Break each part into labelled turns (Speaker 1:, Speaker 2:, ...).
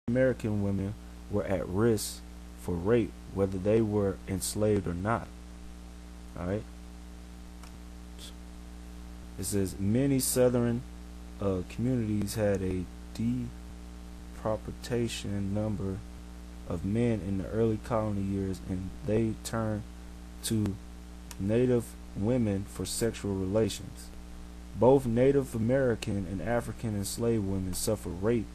Speaker 1: American women were at risk for rape, whether they were enslaved or not. All right. It says many Southern communities had a deportation number of men in the early colony years, and they turned to Native women for sexual relations. Both Native American and African enslaved women suffered rape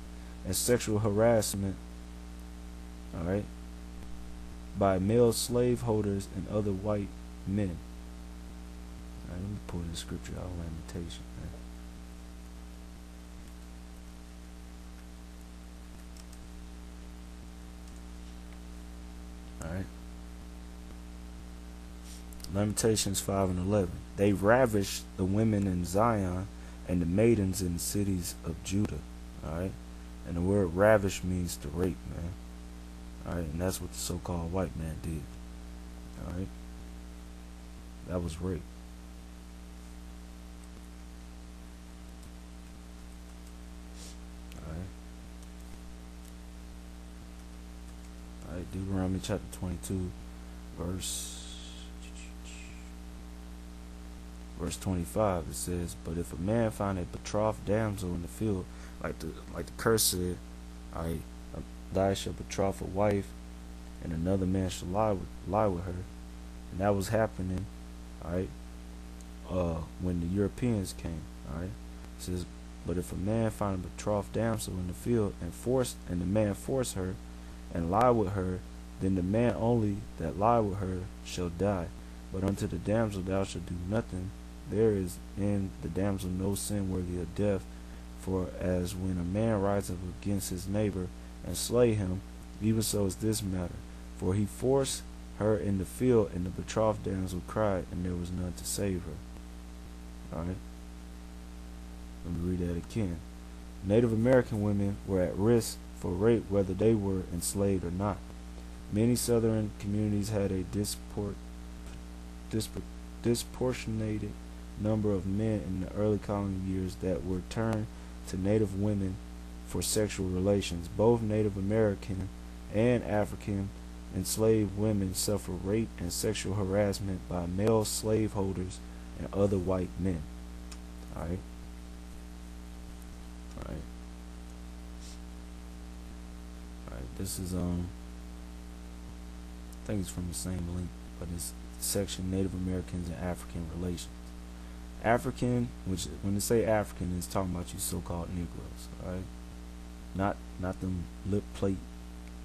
Speaker 1: and sexual harassment, all right, by male slaveholders and other white men. All right, let me pull this scripture out of Lamentation. All right. Lamentations 5:11. They ravished the women in Zion and the maidens in the cities of Judah. All right. And the word ravish means to rape, man. All right. And that's what the so-called white man did. All right. That was rape. All right. All right. Deuteronomy chapter 22, verse 25, it says, "But if a man find a betrothed damsel in the field," like the curse said, "I thou shalt betroth a wife, and another man shall lie with her," and that was happening, all right, when the Europeans came, all right. It says, "But if a man find a betrothed damsel in the field, and the man force her, and lie with her, then the man only that lie with her shall die. But unto the damsel thou shalt do nothing. There is in the damsel no sin worthy of death. For as when a man riseth against his neighbor and slay him, even so is this matter. For he forced her in the field, and the betrothed damsel cried, and there was none to save her." Alright? Let me read that again. Native American women were at risk for rape whether they were enslaved or not. Many Southern communities had a disproportionate number of men in the early colony years that were turned to Native women for sexual relations. Both Native American and African enslaved women suffer rape and sexual harassment by male slaveholders and other white men. Alright? Alright. Alright, this is I think it's from the same link, but it's section Native Americans and African relations. African, which when they say African, is talking about you so-called Negroes, alright? Not them lip plate,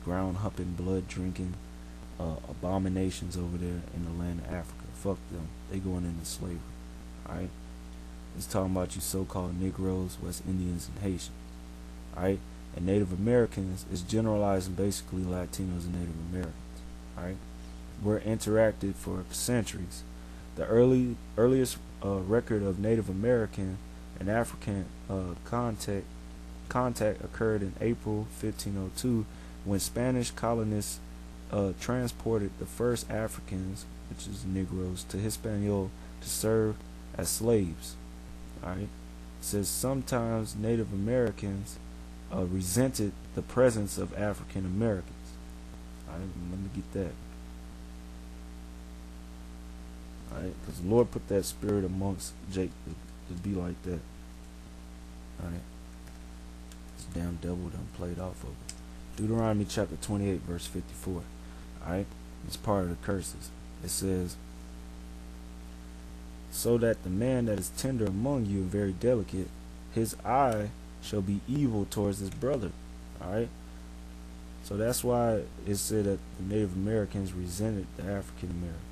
Speaker 1: ground humping, blood drinking abominations over there in the land of Africa. Fuck them. They going into slavery. Alright? It's talking about you so-called Negroes, West Indians, and Haitians. Alright? And Native Americans is generalizing basically Latinos and Native Americans. Alright? Were interacted for centuries. The earliest record of Native American and African contact occurred in April 1502 when Spanish colonists transported the first Africans, which is Negroes, to Hispaniola to serve as slaves. Alright? It says sometimes Native Americans resented the presence of African Americans. Alright, let me get that. Alright, because the Lord put that spirit amongst Jake to be like that. Alright. This damn devil done played off of it. Deuteronomy chapter 28 verse 54. Alright, it's part of the curses. It says, "So that the man that is tender among you and very delicate, his eye shall be evil towards his brother." Alright. So that's why it said that the Native Americans resented the African Americans.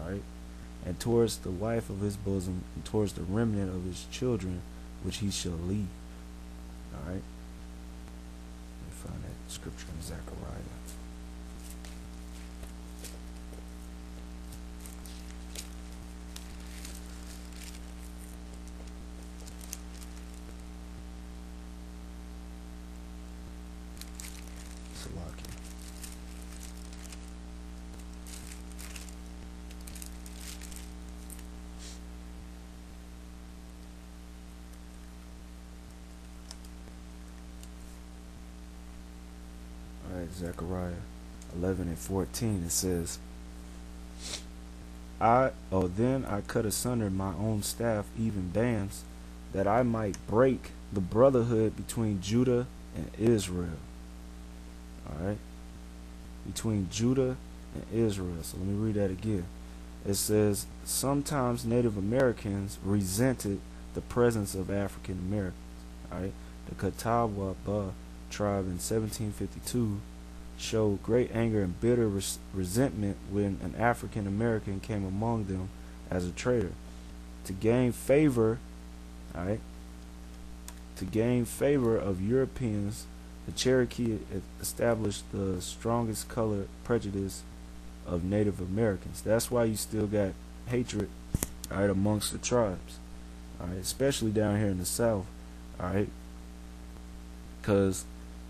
Speaker 1: Alright. And towards the wife of his bosom, and towards the remnant of his children, which he shall leave. Alright. Let me find that scripture in Zechariah. Salakia. Alright, Zechariah 11:14, it says, then I cut asunder my own staff, even bands, that I might break the brotherhood between Judah and Israel. Alright? Between Judah and Israel. So let me read that again. It says, sometimes Native Americans resented the presence of African Americans. Alright? The Catawba tribe in 1752 showed great anger and bitter resentment when an African American came among them as a trader. To gain favor, alright, to gain favor of Europeans, the Cherokee established the strongest color prejudice of Native Americans. That's why you still got hatred, alright, amongst the tribes, alright, especially down here in the South, alright, because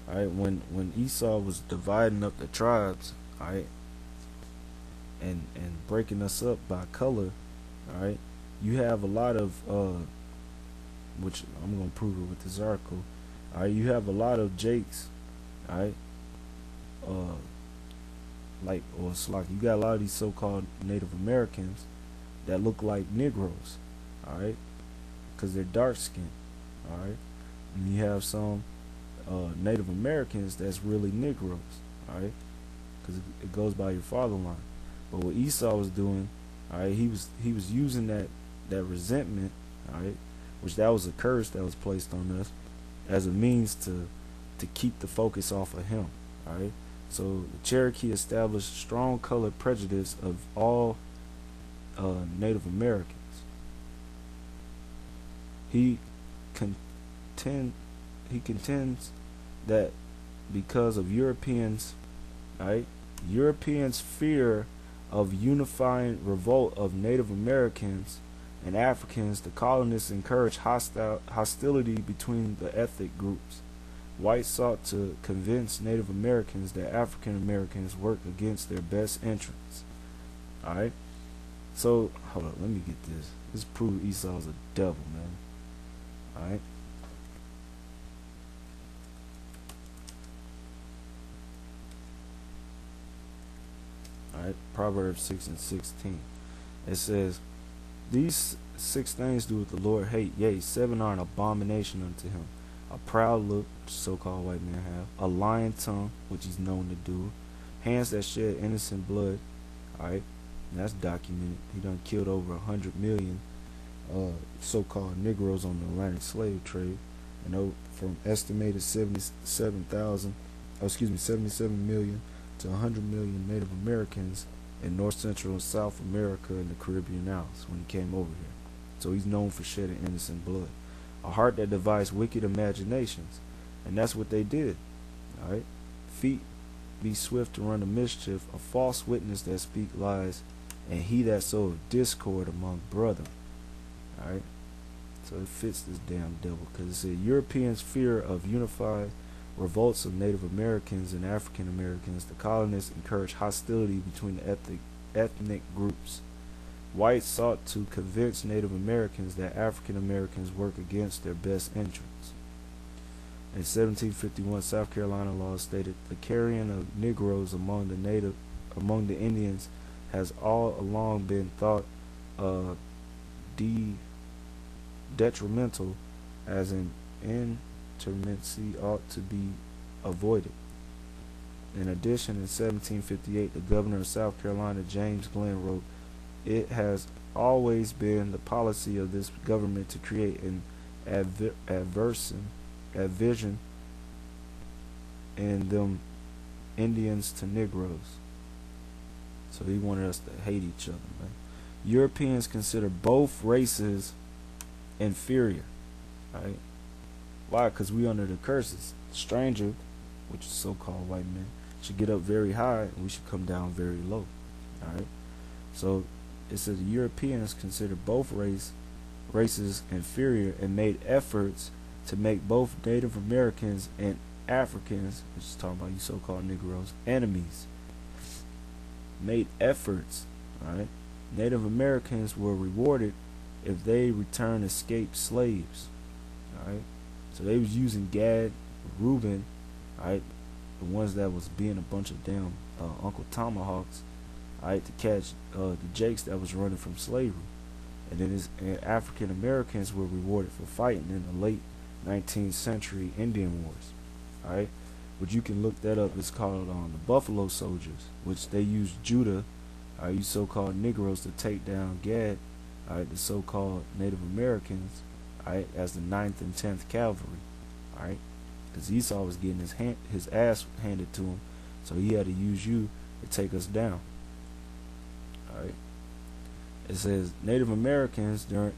Speaker 1: alright, when Esau was dividing up the tribes, alright, and breaking us up by color, alright, you have a lot of which I'm gonna prove it with this article. Alright, you have a lot of Jakes, alright, it's like you got a lot of these so-called Native Americans that look like Negroes, alright, because they're dark skinned, alright, and you have some Native Americans that's really Negroes, alright, because it goes by your father line. But what Esau was doing, alright, he was using that resentment, alright, which that was a curse that was placed on us, as a means to keep the focus off of him, alright. So the Cherokee established strong color prejudice of all Native Americans. He contends that because of Europeans' fear of unifying revolt of Native Americans and Africans, the colonists encouraged hostility between the ethnic groups. Whites sought to convince Native Americans that African Americans worked against their best interests. Alright? So, hold on, let me get this. This proves Esau's a devil, man. Alright? Alright, Proverbs 6:16. It says, these 6 things doeth the Lord hate, yea, 7 are an abomination unto him. A proud look, which so-called white men have, a lying tongue, which he's known to do, hands that shed innocent blood, alright, that's documented. He done killed over 100 million so-called Negroes on the Atlantic slave trade, and from estimated 77 million to 100 million Native Americans in North Central and South America and the Caribbean Islands when he came over here. So he's known for shedding innocent blood. A heart that devises wicked imaginations, and that's what they did. Alright, feet be swift to run to mischief, a false witness that speak lies, and he that soweth discord among brethren. Alright, so it fits this damn devil, because it said Europeans' fear of unified revolts of Native Americans and African Americans. The colonists encouraged hostility between the ethnic groups. Whites sought to convince Native Americans that African Americans work against their best interests. In 1751, South Carolina laws stated the carrying of Negroes among the Indians has all along been thought detrimental, as an intermincy ought to be avoided. In addition, in 1758, the governor of South Carolina, James Glenn, wrote, it has always been the policy of this government to create an aversion in them Indians to Negroes. So he wanted us to hate each other, man. Europeans consider both races inferior. Right? Why? Because we under the curses. Stranger, which is so-called white men, should get up very high, and we should come down very low. Alright? So it says Europeans consider both races inferior and made efforts to make both Native Americans and Africans, which is talking about you so-called Negroes, enemies. Made efforts. Alright? Native Americans were rewarded if they returned escaped slaves. Alright? So they was using Gad, Reuben, alright, the ones that was being a bunch of damn Uncle Tomahawks, alright, to catch the Jakes that was running from slavery. And then African Americans were rewarded for fighting in the late 19th century Indian Wars. Alright, but you can look that up. It's called the Buffalo Soldiers, which they used Judah, you so-called Negroes, to take down Gad, the so-called Native Americans, as the 9th and 10th Cavalry, because Esau was getting his ass handed to him, so he had to use you to take us down. It says Native Americans during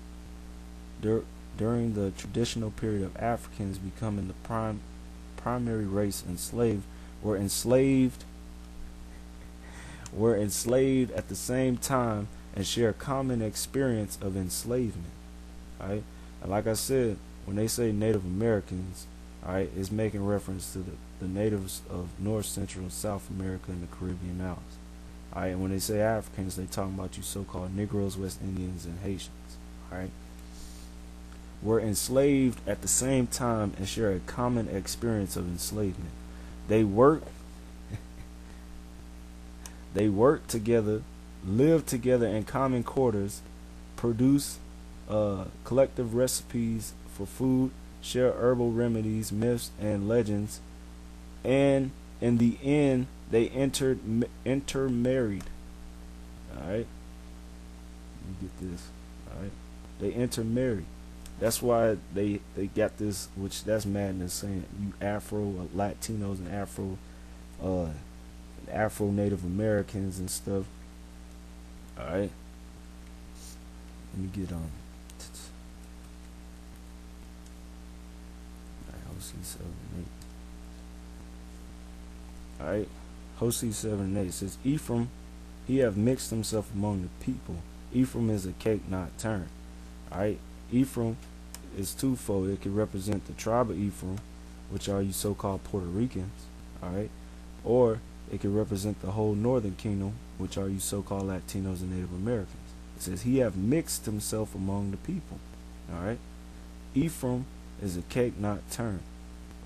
Speaker 1: the traditional period of Africans becoming the primary race enslaved were enslaved at the same time and share a common experience of enslavement. And like I said, when they say Native Americans, it's making reference to the natives of North, Central, and South America and the Caribbean Islands. And when they say Africans, they talking about you so-called Negroes, West Indians, and Haitians. Were enslaved at the same time and share a common experience of enslavement. They worked together, lived together in common quarters, produced collective recipes for food, share herbal remedies, myths, and legends, and in the end they intermarried. Alright, you get this. Alright, they intermarried. That's why they got this, which that's madness, saying you Afro Latinos and Afro Native Americans and stuff. Alright, let me get on. Hosea 7 and 8. Alright, Hosea 7 and 8 says, Ephraim, he have mixed himself among the people. Ephraim is a cake not turned. Alright, Ephraim is twofold. It can represent the tribe of Ephraim, which are you so-called Puerto Ricans. Alright, or it can represent the whole northern kingdom, which are you so-called Latinos and Native Americans. It says he have mixed himself among the people. Alright, Ephraim is a cake not turned.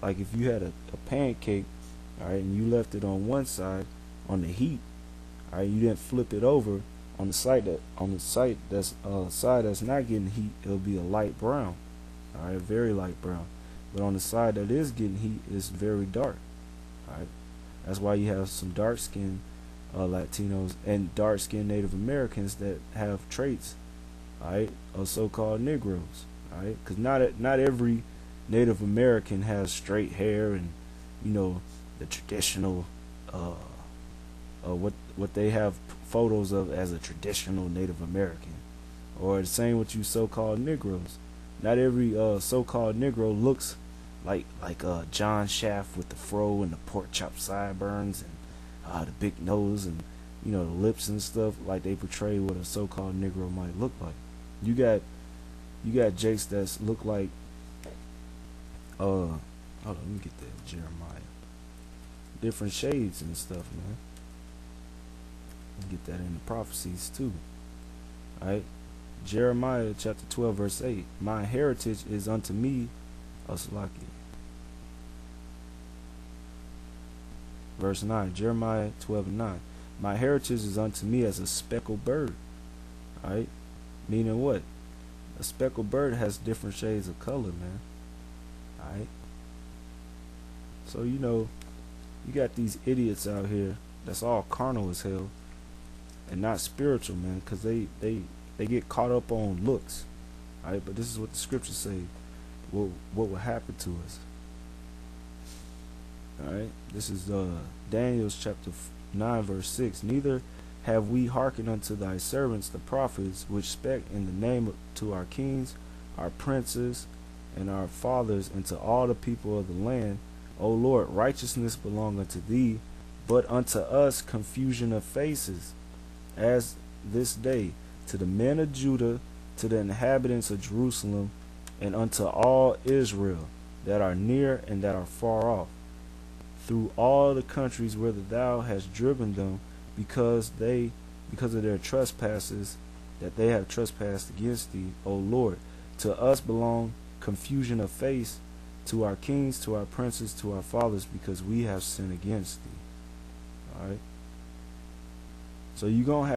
Speaker 1: Like if you had a pancake, and you left it on one side on the heat, you didn't flip it over on the side that's not getting heat, it'll be a light brown, very light brown. But on the side that is getting heat, it's very dark. That's why you have some dark skinned Latinos and dark skinned Native Americans that have traits, of so-called Negroes. Because not every Native American has straight hair and the traditional what they have photos of as a traditional Native American, or the same with you so-called Negroes. Not every so-called Negro looks like John Shaft with the fro and the pork chop sideburns and the big nose and the lips and stuff, like they portray what a so-called Negro might look like. You got Jakes that look like hold on, let me get that Jeremiah. Different shades and stuff, man. Get that in the prophecies too. Alright, Jeremiah chapter 12 verse 8. My heritage is unto me, Aslaki. Verse 9, Jeremiah 12 and 9. My heritage is unto me as a speckled bird. Alright, meaning what? A speckled bird has different shades of color, man. Alright, so you got these idiots out here that's all carnal as hell and not spiritual, man, because they get caught up on looks. Alright, but this is what the scriptures say what will happen to us. Alright, this is Daniel's chapter 9 verse 6. Neither have we hearkened unto thy servants the prophets, which spake in the name to our kings, our princes, and our fathers, and to all the people of the land. O Lord, righteousness belong unto thee, but unto us confusion of faces, as this day, to the men of Judah, to the inhabitants of Jerusalem, and unto all Israel that are near and that are far off, through all the countries whither thou hast driven them, because of their trespasses that they have trespassed against thee. O Lord, to us belong confusion of face, to our kings, to our princes, to our fathers, because we have sinned against thee. Alright? So you gonna have